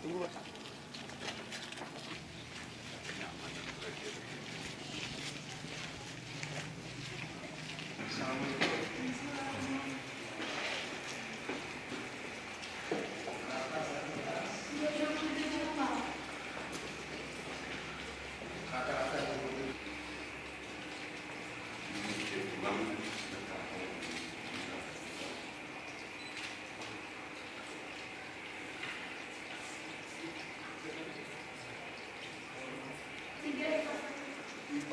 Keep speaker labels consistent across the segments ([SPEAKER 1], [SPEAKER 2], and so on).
[SPEAKER 1] Tunggu Pak.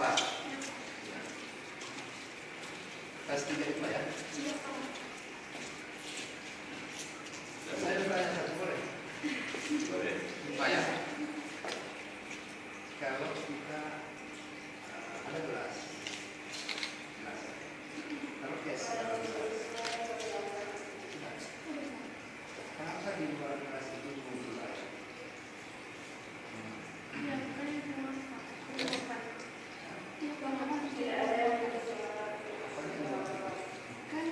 [SPEAKER 2] Pak, kelas 3 IPA ya? Saya bertanya satu boleh? Boleh. IPA ya? Kalau kita ada kelas, kalau kes, kenapa di luar kelas itu muncul air?
[SPEAKER 3] Kan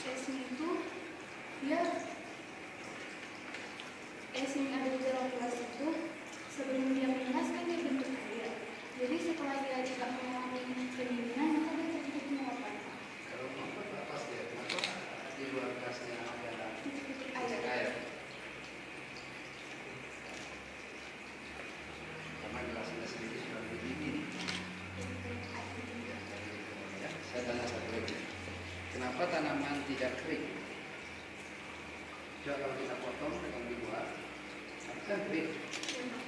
[SPEAKER 3] esnya itu es yang ada di dalam gelas itu sebelum dia panas kan dia bentuk air. Jadi setelah dia tidak mengalami pendinginan maka dia tertutup menguapkan.
[SPEAKER 2] Kalau menguap lepas dia, kenapa di luar kelasnya ada
[SPEAKER 3] Titik
[SPEAKER 2] titik
[SPEAKER 3] air.
[SPEAKER 2] air? Karena gelasnya sendiri sudah dingin. Ya, saya tanya satu lagi. Kenapa tanaman tidak kering? Coba kalau kita potong dengan di luar, kan kering.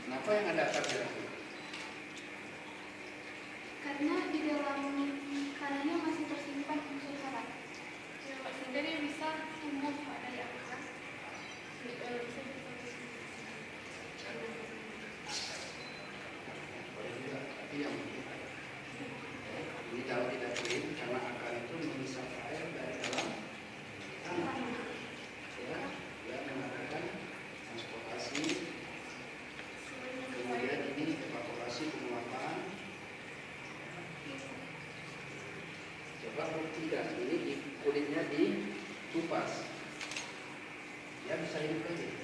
[SPEAKER 2] Kenapa yang ada akarnya?
[SPEAKER 3] Karena di dalam kanannya masih tersimpan unsur hara. Sehingga dia bisa tumbuh dari akar.
[SPEAKER 2] Tapi yang ini kalau tidak kering karena akar itu mengisap air dari dalam tanah. Ya, dia mengadakan transportasi, kemudian ini evaporasi penguapan. Coba buktikan ini kulitnya dikupas, dia bisa hidup lagi.